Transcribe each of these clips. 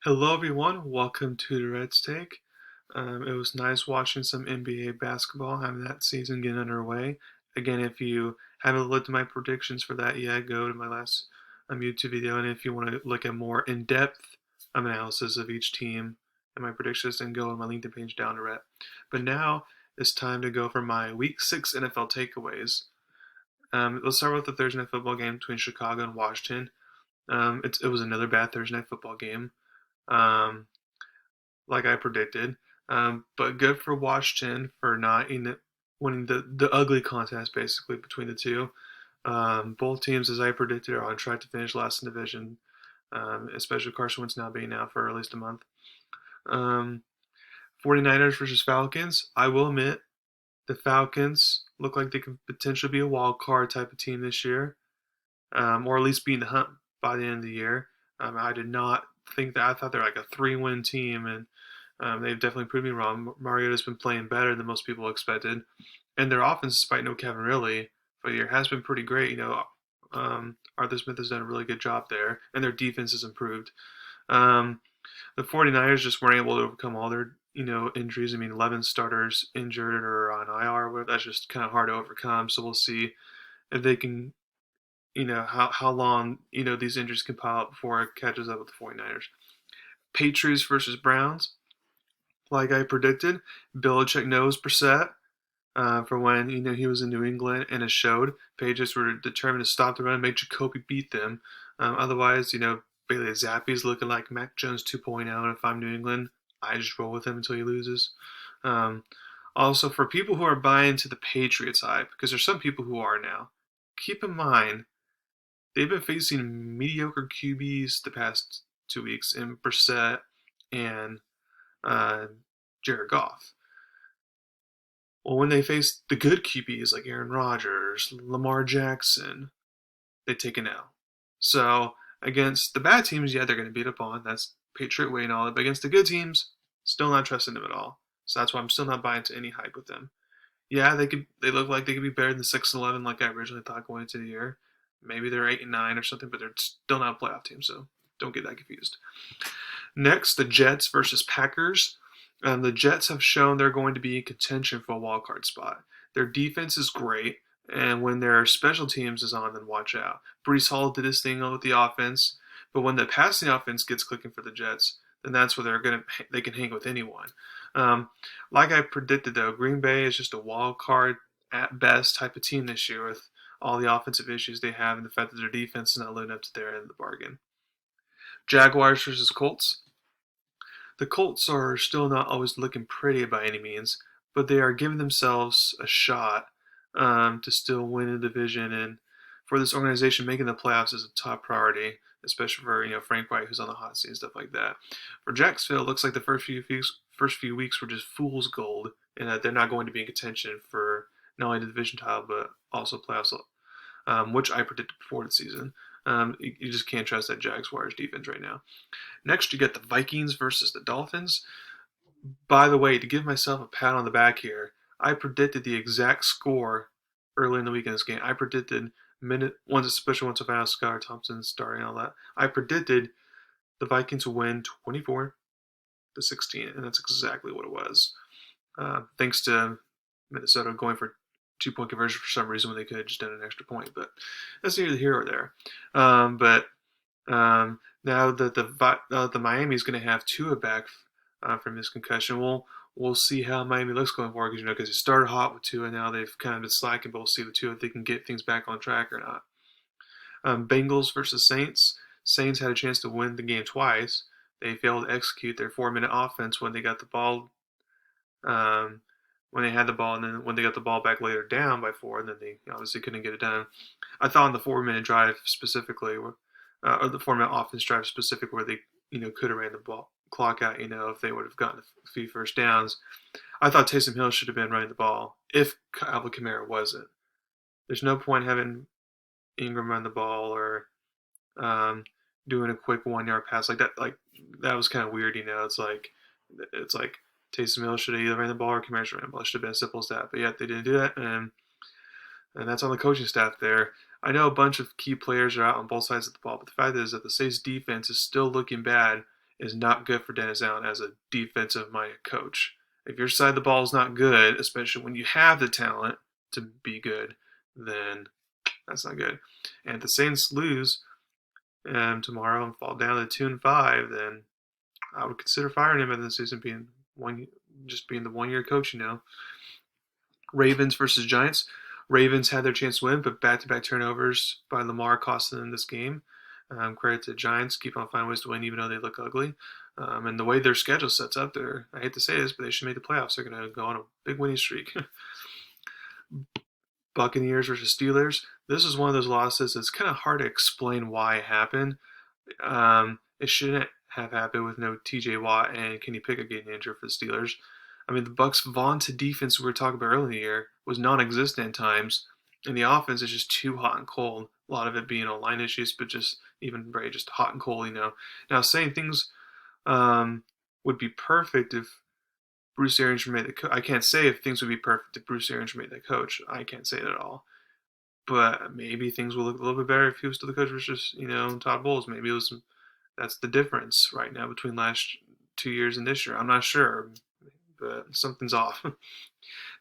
Hello, everyone. Welcome to Durrett's Take. It was nice watching some NBA basketball, having that season get underway. Again, if you haven't looked at my predictions for that yet, go to my last YouTube video. And if you want to look at more in-depth analysis of each team and my predictions, then go on my LinkedIn page down Durrett. But now it's time to go for my Week 6 NFL takeaways. Let's start with the Thursday night football game between Chicago and Washington. It was another bad Thursday night football game. Um, like I predicted. But good for Washington for not winning the ugly contest basically between the two. Both teams, as I predicted, are on track to finish last in the division, especially Carson Wentz now being out for at least a month. Um, 49ers versus Falcons. I will admit the Falcons look like they could potentially be a wild card type of team this year, or at least be in the hunt by the end of the year. I did not think that. I thought they're like a 3-win team, and they've definitely proved me wrong. Mariota's been playing better than most people expected, and their offense, despite no Kevin Ridley for the year, has been pretty great. Arthur Smith has done a really good job there, and their defense has improved. Um, the 49ers just weren't able to overcome all their injuries. I mean, 11 starters injured or on IR. That's just kind of hard to overcome. So we'll see if they can how long these injuries can pile up before it catches up with the 49ers. Patriots versus Browns. Like I predicted, Belichick knows Brissett from when he was in New England, and it showed. Patriots were determined to stop the run and make Jacoby beat them. Otherwise, Bailey Zappi's looking like Mac Jones 2.0, and if I'm New England, I just roll with him until he loses. Um, Also, for people who are buying to the Patriots hype, because there's some people who are now, keep in mind they've been facing mediocre QBs the past 2 weeks in Brissett and uh, Jared Goff. Well, when they face the good QBs like Aaron Rodgers, Lamar Jackson, they take an L. So against the bad teams, yeah, they're going to beat up on. That's Patriot way and all that. But against the good teams, still not trusting them at all. So that's why I'm still not buying to any hype with them. Yeah, they could. They look like they could be better than 6-11, like I originally thought going into the year. Maybe they're 8-9 or something, but they're still not a playoff team. So don't get that confused. Next, the Jets versus Packers. The Jets have shown they're going to be in contention for a wild card spot. Their defense is great, and when their special teams is on, then watch out. Brees Hall did his thing with the offense, but when the passing offense gets clicking for the Jets, then that's where they can hang with anyone. Um, like I predicted, though, Green Bay is just a wild card at best type of team this year with all the offensive issues they have and the fact that their defense is not living up to their end of the bargain. Jaguars versus Colts. The Colts are still not always looking pretty by any means, but they are giving themselves a shot to still win a division. And for this organization, making the playoffs is a top priority, especially for Frank White, who's on the hot seat and stuff like that. For Jacksonville, it looks like the first few weeks were just fool's gold, and that they're not going to be in contention for not only the division title but also playoffs, which I predicted before the season. You just can't trust that Jaguars defense right now. Next, you get the Vikings versus the Dolphins. By the way, to give myself a pat on the back here, I predicted the exact score early in the week in this game. I predicted especially once I found out Skylar Thompson starting and all that. I predicted the Vikings would win 24-16, and that's exactly what it was. Thanks to Minnesota going for 2-point conversion for some reason when they could have just done an extra point, but that's neither here or there. But now that the Miami's going to have Tua back from his concussion, we'll see how Miami looks going forward. Because he started hot with Tua, now they've kind of been slacking. But we'll see with Tua if they can get things back on track or not. Bengals versus Saints. Saints had a chance to win the game twice. They failed to execute their 4-minute offense when they got the ball. When they had the ball, and then when they got the ball back later down by 4, and then they obviously couldn't get it done. I thought on the 4-minute drive specifically, or the 4-minute offense drive specifically, where they could have ran the clock out. If they would have gotten a few first downs, I thought Taysom Hill should have been running the ball if Alvin Kamara wasn't. There's no point having Ingram run the ball or doing a quick 1-yard pass like that. Like that was kind of weird. It's like Taysom Hill should have either ran the ball or Kamara should have ran the ball. It should have been as simple as that. But yet they didn't do that, and that's on the coaching staff there. I know a bunch of key players are out on both sides of the ball, but the fact is that the Saints defense is still looking bad, is not good for Dennis Allen as a defensive-minded coach. If your side of the ball is not good, especially when you have the talent to be good, then that's not good. And if the Saints lose tomorrow and fall down to 2-5, then I would consider firing him in the season, being the 1 year coach. Ravens versus Giants. Ravens had their chance to win, but back-to-back turnovers by Lamar costing them this game. Credit to the Giants, keep on finding ways to win even though they look ugly. And the way their schedule sets up, I hate to say this, but they should make the playoffs. They're going to go on a big winning streak. Buccaneers versus Steelers. This is one of those losses that's kind of hard to explain why it happened. It shouldn't have happened with no T.J. Watt and Kenny Pickett getting injured for the Steelers. I mean, the Bucs' vaunted defense we were talking about earlier in the year was non-existent at times, and the offense is just too hot and cold. A lot of it being on line issues, but just hot and cold. Now saying things would be perfect if Bruce Arians made the coach. I can't say if things would be perfect if Bruce Arians made the coach. I can't say it at all. But maybe things will look a little bit better if he was still the coach versus Todd Bowles. Maybe that's the difference right now between last 2 years and this year. I'm not sure, but something's off.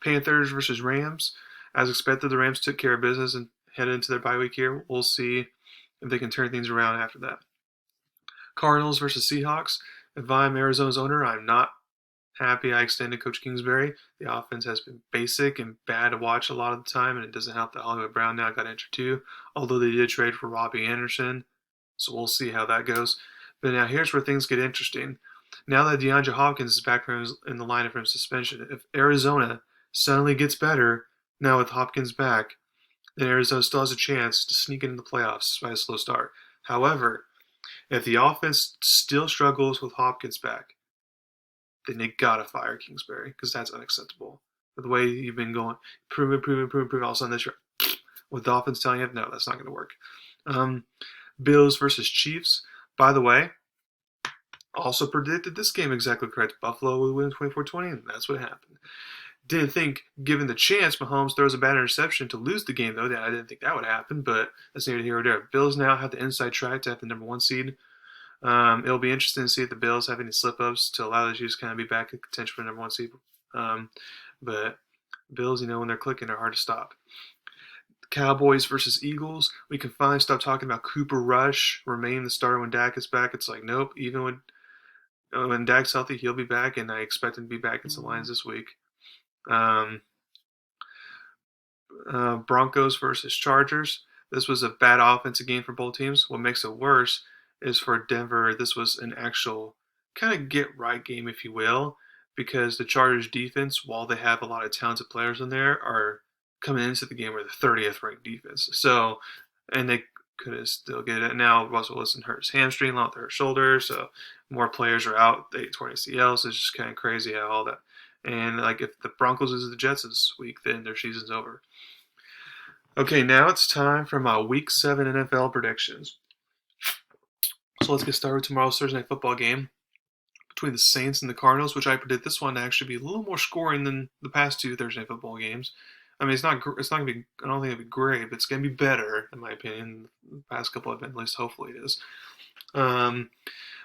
Panthers versus Rams. As expected, the Rams took care of business and headed into their bye week here. We'll see if they can turn things around after that. Cardinals versus Seahawks. If I'm Arizona's owner, I'm not happy I extended Coach Kingsbury. The offense has been basic and bad to watch a lot of the time, and it doesn't help that Hollywood Brown now got injured too, although they did trade for Robbie Anderson, so we'll see how that goes. But now here's where things get interesting. Now that DeAndre Hopkins is back in the lineup from suspension, if Arizona suddenly gets better now with Hopkins back, then Arizona still has a chance to sneak into the playoffs by a slow start. However, if the offense still struggles with Hopkins back, then they gotta fire Kingsbury because that's unacceptable. With the way you've been going, prove, all of a sudden this year, with the offense telling you, no, that's not going to work. Bills versus Chiefs. By the way, also predicted this game exactly correct. Buffalo would win 24-20, and that's what happened. Didn't think, given the chance, Mahomes throws a bad interception to lose the game, though. I didn't think that would happen, but that's neither here nor there. Bills now have the inside track to have the number 1 seed. It'll be interesting to see if the Bills have any slip-ups to allow the Chiefs kind of be back in contention for number 1 seed. But Bills, when they're clicking, are hard to stop. Cowboys versus Eagles. We can finally stop talking about Cooper Rush remaining the starter when Dak is back. It's like, nope. Even when Dak's healthy, he'll be back, and I expect him to be back against the Lions this week. Broncos versus Chargers. This was a bad offensive game for both teams. What makes it worse is for Denver, this was an actual kind of get-right game, if you will, because the Chargers defense, while they have a lot of talented players in there, are coming into the game with the 30th ranked defense. So, and they could still get it. Now, Russell Wilson hurt his hamstring, along with hurt shoulder, so more players are out. They tore ACL, so it's just kind of crazy how all that. And if the Broncos lose the Jets this week, then their season's over. Okay, now it's time for my Week 7 NFL predictions. So let's get started with tomorrow's Thursday Night Football game between the Saints and the Cardinals, which I predict this one to actually be a little more scoring than the past 2 Thursday Night Football games. I mean, it's not going to be, I don't think it'll be great, but it's going to be better, in my opinion, the past couple of, at least hopefully it is. But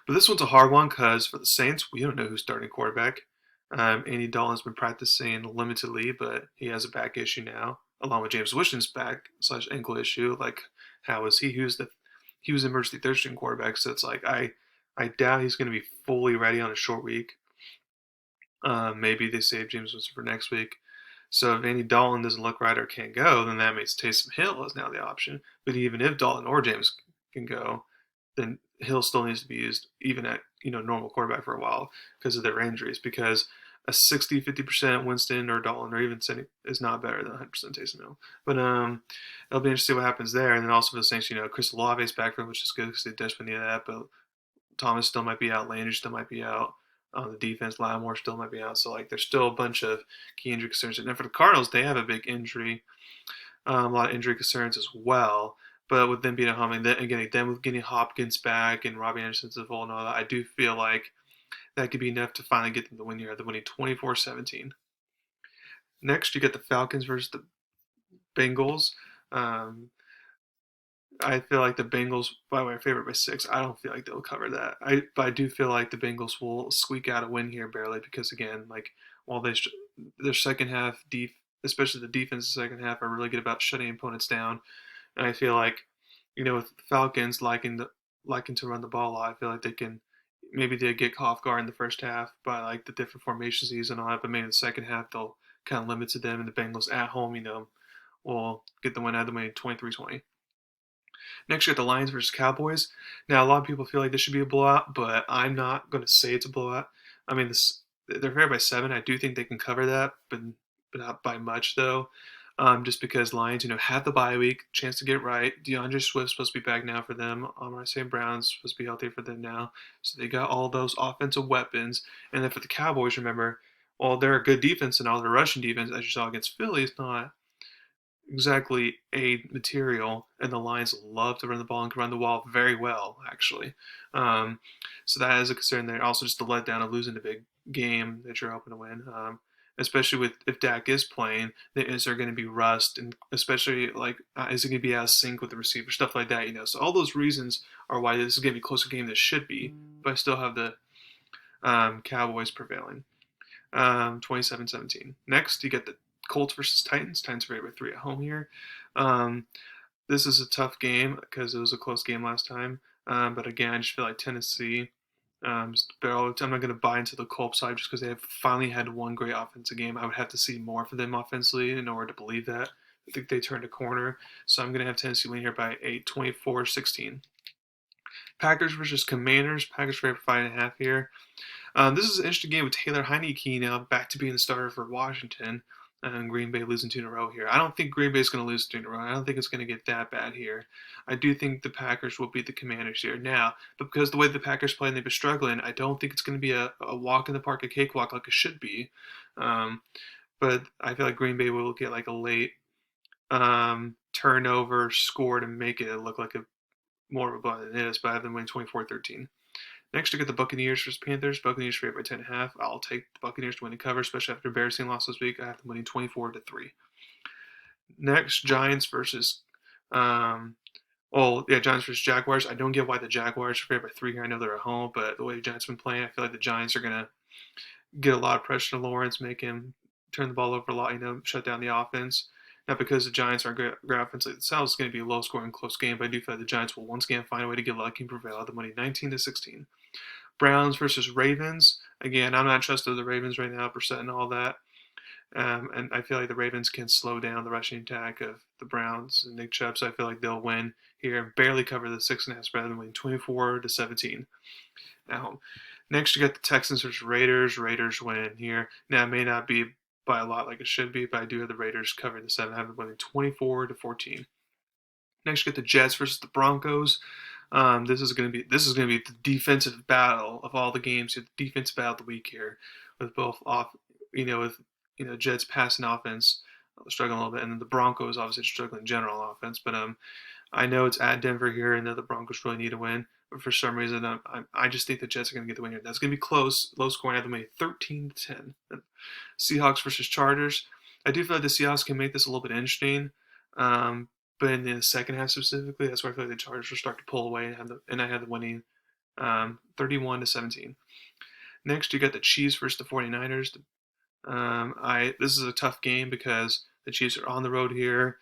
this one's a hard one because for the Saints, we don't know who's starting quarterback. Andy Dalton's been practicing limitedly, but he has a back issue now, along with James Wishton's back/ankle issue. How is he? He was emergency third-string quarterback, so it's like I doubt he's going to be fully ready on a short week. Maybe they save James Winston for next week. So if Andy Dalton doesn't look right or can't go, then that means Taysom Hill is now the option. But even if Dalton or James can go, then Hill still needs to be used even at normal quarterback for a while because of their injuries. Because a 60-50% Winston or Dalton or even Cindy is not better than 100% Taysom Hill. But it'll be interesting to see what happens there. And then also for the Saints, Chris Olave's back for him, which is good because they desperately need that. But Thomas still might be out. Landry still might be out. On the defense, Lattimore still might be out. So there's still a bunch of key injury concerns. And then for the Cardinals, they have a big injury, a lot of injury concerns as well. But with them being at home, and then with getting Hopkins back and Robbie Anderson's involved and all that, I do feel like that could be enough to finally get them the win here. They're winning 24-17. Next, you get the Falcons versus the Bengals. I feel like the Bengals, by the way, are favored by 6. I don't feel like they'll cover that. But I do feel like the Bengals will squeak out a win here barely because again, like while their second half especially the defense in the second half are really good about shutting opponents down, and I feel like with the Falcons liking to run the ball a lot, I feel like maybe they get caught off guard in the first half by like the different formations they use and all that, but maybe in the second half they'll kind of limit to them, and the Bengals at home, will get the win out of the way 23-20. Next, you got the Lions versus Cowboys. Now, a lot of people feel like this should be a blowout, but I'm not going to say it's a blowout. I mean, they're favored by 7. I do think they can cover that, but not by much, though. Just because Lions, have the bye week, chance to get right. DeAndre Swift's supposed to be back now for them. Amon St. Brown's supposed to be healthy for them now. So they got all those offensive weapons. And then for the Cowboys, remember, well, they're a good defense and all their rushing defense, as you saw against Philly, is not exactly a material, and the Lions love to run the ball and can run the ball very well, actually. Um, so that is a concern there. Also, just the letdown of losing a big game that you're hoping to win, especially with if Dak is playing, then is there going to be rust, and especially like is it going to be out of sync with the receiver, stuff like that. So all those reasons are why this is going to be a closer game than it should be, but I still have the Cowboys prevailing. 27-17. Next, you get the Colts versus Titans. Titans are favored by 3 at home here. Um, this is a tough game because it was a close game last time. But again, I just feel like Tennessee. I'm not going to buy into the Colts side just because they have finally had one great offensive game. I would have to see more for them offensively in order to believe that. I think they turned a corner. So I'm going to have Tennessee win here by 8, 24-16. Packers versus Commanders. Packers favored by 5.5 here. This is an interesting game with Taylor Heinicke now back to being the starter for Washington. And Green Bay losing 2 in a row here. I don't think Green Bay is going to lose 2 in a row. I don't think it's going to get that bad here. I do think the Packers will beat the Commanders here. Now, but because the way the Packers play and they've been struggling, I don't think it's going to be a walk in the park, a cakewalk like it should be. But I feel like Green Bay will get like a late turnover score to make it look like a more of a blowout than it is, but I have them winning 24-13. Next, you get the Buccaneers versus Panthers. Buccaneers favored by 10.5. I'll take the Buccaneers to win the cover, especially after embarrassing loss this week. I have them winning 24-3. Next, Giants versus Giants versus Jaguars. I don't get why the Jaguars are favored by 3 here. I know they're at home, but the way the Giants have been playing, I feel like the Giants are gonna get a lot of pressure to Lawrence, make him turn the ball over a lot, shut down the offense. Not because the Giants aren't great offensively themselves, it's going to be a low-scoring, close game, but I do feel like the Giants will once again find a way to get lucky and prevail. The money 19-16. Browns versus Ravens. Again, I'm not trusting the Ravens right now, Brissett and all that. And I feel like the Ravens can slow down the rushing attack of the Browns and Nick Chubb, so I feel like they'll win here and barely cover the 6.5 spread and win 24-17 at home. Next, you got the Texans versus Raiders. Raiders win here. Now, it may not be by a lot like it should be, but I do have the Raiders covering the 7, having winning 24-14. Next, you get the Jets versus the Broncos. This is going to be the defensive battle of all the games. The defensive battle of the week here, with both Jets passing offense struggling a little bit, and then the Broncos obviously struggling in general offense. But I know it's at Denver here, and the Broncos really need a win. But for some reason, I just think the Jets are going to get the win here. That's going to be close, low scoring. I have them made 13-10. Seahawks versus Chargers. I do feel like the Seahawks can make this a little bit interesting. But in the second half specifically, that's where I feel like the Chargers will start to pull away, and I have the winning 31-17. Next, you got the Chiefs versus the 49ers. This is a tough game because the Chiefs are on the road here.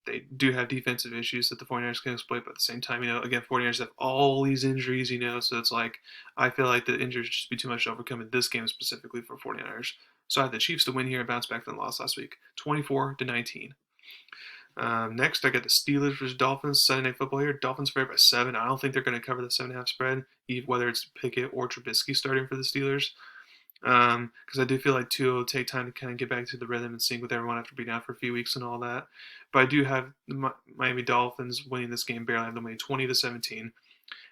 They do have defensive issues that the 49ers can exploit, but at the same time, again, 49ers have all these injuries, so it's like I feel like the injuries just be too much to overcome in this game specifically for 49ers. So I have the Chiefs to win here and bounce back from the loss last week, 24-19. Next, I got the Steelers versus Dolphins. Sunday Night Football here. Dolphins favored by 7. I don't think they're going to cover the 7.5 spread, whether it's Pickett or Trubisky starting for the Steelers. Because I do feel like Tua will take time to kind of get back to the rhythm and sync with everyone after being out for a few weeks and all that. But I do have the Miami Dolphins winning this game barely. I have them winning 20-17.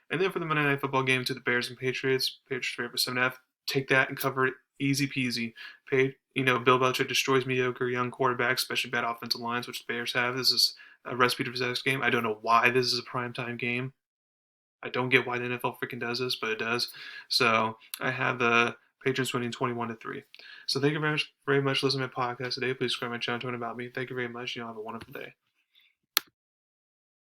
And then for the Monday Night Football game to the Bears and Patriots. Patriots favored by 7.5. Take that and cover it easy peasy. Bill Belichick destroys mediocre young quarterbacks, especially bad offensive lines, which the Bears have. This is a recipe to possess game. I don't know why this is a primetime game. I don't get why the NFL freaking does this, but it does. So I have the Patriots winning 21-3. So thank you very much for listening to my podcast today. Please subscribe to my channel to learn about me. Thank you very much. Have a wonderful day.